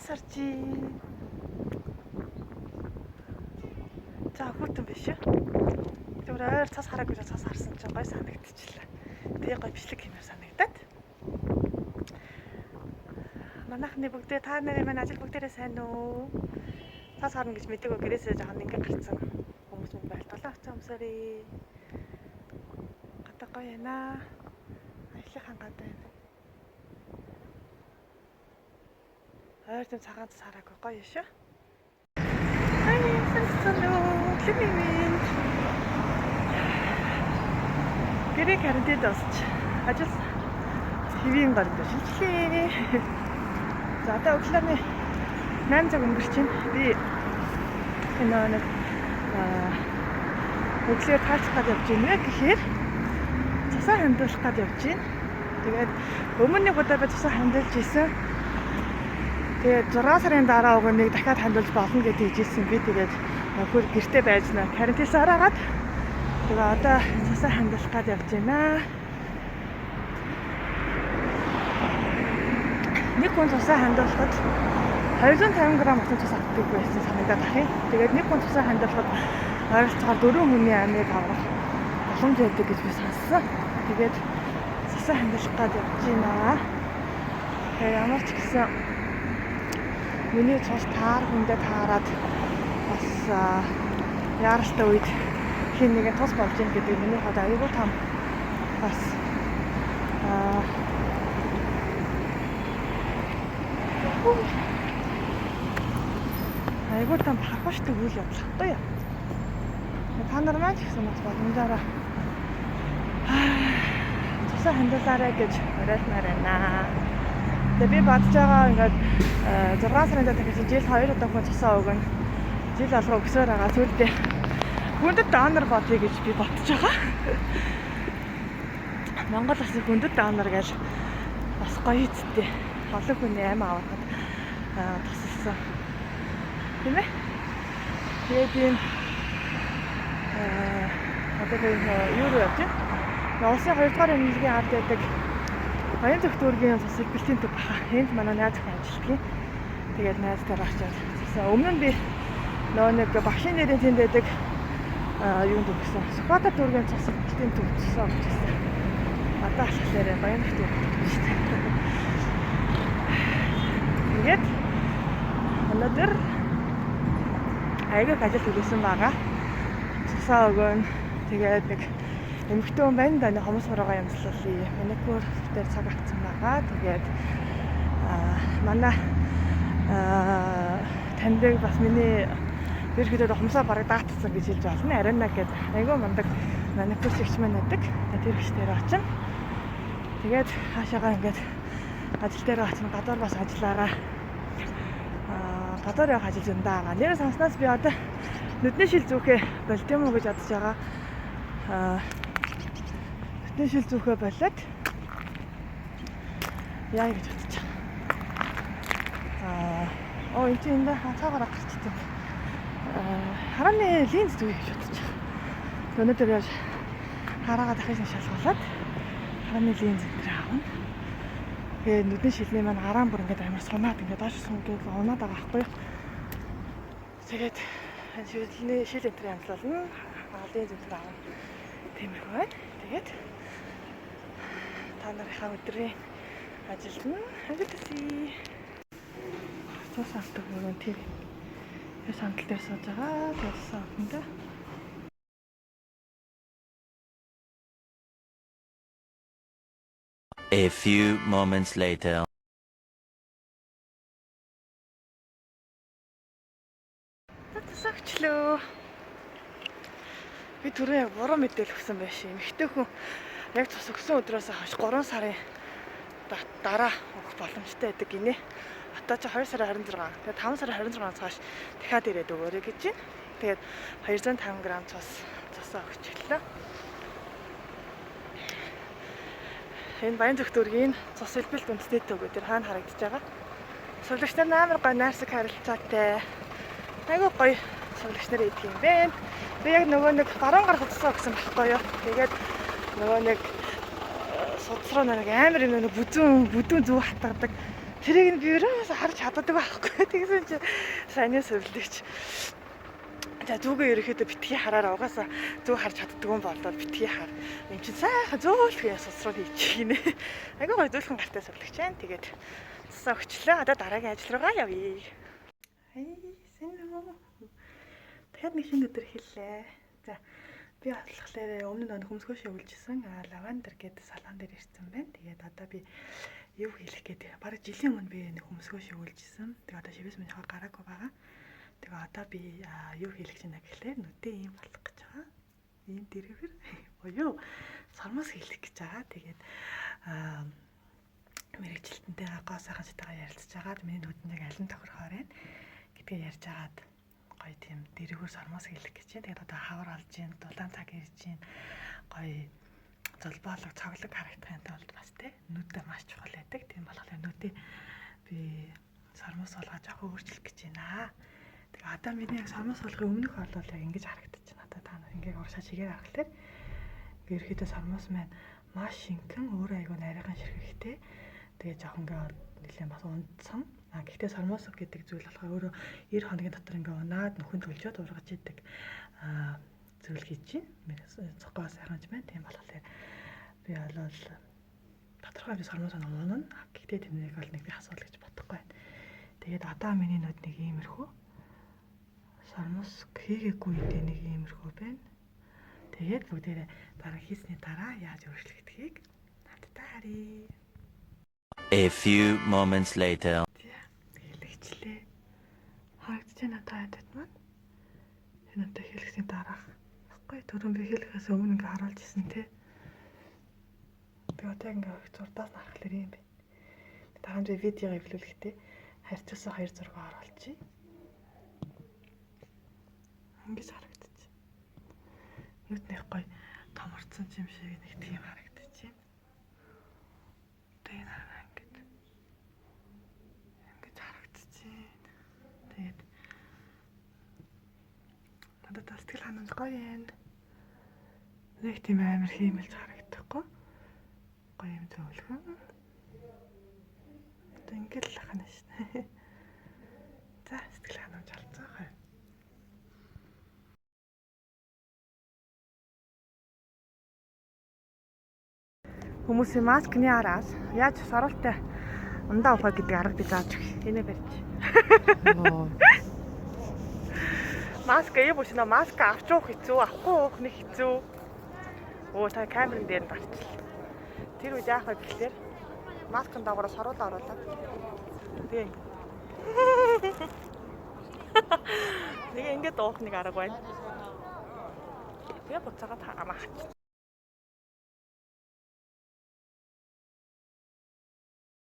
цас харжи. За хүүтэн биш үү? Тэр ойр цас хараагүй цас харсан чинь гой санагдчихлаа. Тэгээ гой бичлэг хэмээр санагдаад. Манайхны бүгдээ та нарын маань ажил бүгдээрээ сайн уу? Цас харна гэж мэдээгүй гэрээсээ жоохон ингээ гарцсан хүмүүс минь байлтгалаа авсан өмсөрий. Гадаа гоё яана. Аялахын гадаа байна. Ойр тийм цагаан цас хараагүй гоё шүү. Ай, салцлоо. Климин. Гэрээ карантин дуусч ажил хэвийн гард шилжлээ. За одоо өглөөний 8 цаг өнгөрч байна. Би нэг өглөө таарцгаад явж байна гэхээр цасаа хандуулах гээд явж байна. Тэгээд өмнө нэг удаа би цасаа хандуулж исэн. Тэгээд 6 сарын дараа уг нэг дахиад хандуулж болно гэж хэлжсэн. Би тэгээд хөр гэртээ байж наа карантинаас араагаад тэгээд одоо цасаа хандуулах гээд явж байна. Нэг хүн цасаа хандуулахад 250 г утсан цас авдаг байсан санагдаад байна. Тэгээд нэг хүн цасаа хандуулахад ойролцоогоор 4 хүний амийг авах боломж байдаг гэж би сонссон. Тэгээд цасаа хандуулах гээд явж байна. Тэгээд ямар ч гэсэн миний цус таар хүндээ таарад бас яаралтай үед хин нэгэн тус болж ийн гэдэг миний хад аюулгүй том бас аюулгүй том хархаштай үйл явдлаа яа. Та нар маань ч гэсэн бас боломжоор цусаа хандуулаарай гэж уриалмаар байна. Тэгээ би бодож байгаа ингээд 6 сарын дараа дахиж жил 2 удаа хүн цусаа өгнө. Жил алга өгсөөр байгаа зүйлдээ хүндэт донор бодъё гэж би бодож байгаа. Монгол улсын хүндэт донор гэж бас гоё үсттэй. Олон хүний амь авахад тусалсан. Тийм ээ. Тэгээд энэ одоо юу явж байна? Улсын 2 дугаар эмнэлгийн ард байдаг Баян төгтөргийн цус илбэлтийн төв баха. Энд манай найз охин ажилладаг. Тэгээд найзтай багчаад. Өмнө нь би нэг багшийн нэрийн тэнд байдаг юунд өгсөн. Сүхбаатар дүүргийн цус илбэлтийн төв цусаа өгсөн. Одоо болохоор баян төгтөр шүү дээ. Тэгээд өнөөдөр аяг ажил хийсэн байгаа. Цусаа өгөн. Тэгээд нэг эмэгтэй хүн байна да, нэг хомс хорогоо юмслуулъя. Маникюр дээр цаг авсан байгаа. Тэгээд манай таньдаг бас миний ерөөхдөө хомсоо бараг даатсан гэж хэлж байна. Арина гэдэг айгүй мундаг маникюрчч маань байдаг. Тэр ихтэй очино. Тэгээд хаашаага ингээд ажил дээр очино. Гадаар бас ажиллаараа гадаар явах ажил зөндөө байгаа. Нэрээ санснаас би одоо нүдний шил зүүхээ болт юм уу гэж бодож байгаа. Нүдний шил зүүхээ болоод яа гэж бодож байгаа. Энэ чинь энэ цаагаар гарчдаг. Харааны линз зүүх гэж бодож байгаа. Өнөөдөр яаж хараагаа дахиж шалгуулад харааны линз энэ аавна. Тэгээд нүдний шилний маань гараан бүр ингээд амар сунаад ингээд доош сунгээд унаад байгаа байхгүй юу. Тэгээд шилний шил энэ амтлуулна. Линз энэ аавна. Тиймэрхүү байна. Тэгээд та нарынхаа өдрийн ажилд нь хавьдасий. Цус авдаг мөрөн тийм. Яс хамтал дээр сууж байгаа. Тэссэн автанда. A few moments later. Тасагчлаа. Би түрүү яг буруу мэдээлэл өгсөн байх шиг. Эмэгтэй хүн яг цус өгсөн өдрөөс хойш 3 сарын дараа өгөх боломжтой байдаг гинэ. Одоо ч 2 сарын 26. Тэгээд 5 сарын 26-аас хойш дахиад ирээд өгөөрэй гэж байна. Тэгээд 250 г цусаа өгч эхэллээ. Энэ баян төгтөргийн цус илбэлт үндэсний төв өдөр хаана харагдаж байгаа. Сувлагч нар амар гоё найрсаг харилцаатай. Айгуу гоё сувлагч нар идэх юм бэ. Би яг нөгөө нэг баруун гарах цусаа өгсөн байхгүй юу. Тэгээд нөгөө нэг судас руу нэг амар юм нэг бүдүүн зүг хатгадаг Тэрийг нь би ерөөс харж чаддаг байхгүй. Тэгсэн чи сайн сувлэгч. За зүгээ ерөөхдөө битгий хараараа угаасаа зүг харж чаддаг юм болоод битгий хар. Эм чи сайхан зөөлхөн ясусруу хийж гинэ. Айгүй гой зөөлхөн гартай сувлэгч байна. Тэгээд өчлөө. Одоо дараагийн ажил руугаа явъя. Сайн уу. Тэгэхэд нэг шинэ өдөр хэллээ. За би болохоор өмнө нь хөмсгөө шивүүлжсэн. Лавандер гэдэг салон дээр ирсэн байна. Тэгээд одоо би юу хийх гэдэг. Бараг жилийн өмнө би нэг хөмсгөө шивүүлжсэн. Тэгээд одоо шивээс минь гараагүй байгаа. Тэгээд одоо би юу хийх гэж байна гэхлээр нүдээ ийм болох гэж байгаа. Ийм дэрэгэр боёо сармас хийх гэж байгаа. Тэгээд мэрэгчлэлтэнтэй гоо сайхан цайтайгаа ярилцж байгаад миний нүд нэг алин тохирохоор байна гэдгээ ярьж байгаад гоё тийм дэрэгөр сармас хийх гэж байна. Тэгээд одоо хавар алж гин, дулаан цаг хийж гин, гоё золбоолог, цоглог харагдахын тулд бас тий нүдээ маш чухал байдаг. Тийм болохоор нүдээ би сармас болгож авах өөрчлөх гэж байна. Тэгээ одоо миний яг сармас болгохын өмнөх бол яг ингэж харагдаж байна. Одоо та нар ингээд урагшаа чигээр харахад ерөөхдөө сармас маань маш шинхэн өөрөө айгүй нарийнхан ширхэгтэй. Тэгээ жоохон ингээд нэлээд бас унтсан. Гэхдээ сармас гэдэг зүйл болохоор өөрөө 90 хоногийн дотор ингээд унаад нөхөн төлжөөд ургаж идэг зүйл хийж байна. Цоггоо сайханж байна. Тийм болохоор би бол тодорхой би сармас унана. Гэхдээ тэрнийг бол нэг би асуул гэж бодохгүй байна. Тэгээд одоо миний нүд нэг иймэрхүү сармас хийгээгүй дээ нэг иймэрхүү байна. Тэгээд бүгдээрээ дараа хийсний дараа яаж өөрчлөх гэдгийг надтай харъя. A few moments later. Хэлэгчлээ. Харагдаж байна одоо айдад маань. Энэ одоо хэлэхсний дараах. Баггүй түрүүн би хэлэхээс өмнө ингээ харуулж ирсэн тий. Би одоо ингээ зурдаас харахлаар юм байна. Дахин би видео эвлүүлэхдээ харьцуулсан 2 зураг оруулчих. Ингэж харагдаж байна. Нүд нэг гоё томорцсон юм шиг нэг тийм харагдаж байна. Тэгээд ингэж харагдаж байна. Тэгээд надад сэтгэл ханамж гоё юм. Нэг тийм амар хиймэлж харагдахгүй. Гоё юм зөвлөгөө. Одоо ингэж л хана шнэ. За сэтгэл ханамж алцгаа. Хүмүүсийн маскны араас яаж саруултай ундаа ухаа гэдэг арга би зааж өгье. Энэ барьж. Маск яа бушна маск авч уух хэцүү, авахгүй уух нэг хэцүү. Оо та камерын дээр нь гарчлаа. Тэр үед яах вэ гэхлээр маскын дагавраа саруулаа оруулаад. Тэгээ. Тэгээ ингээд уух нэг арга байна. Тэгээ буцаагаад хамаач.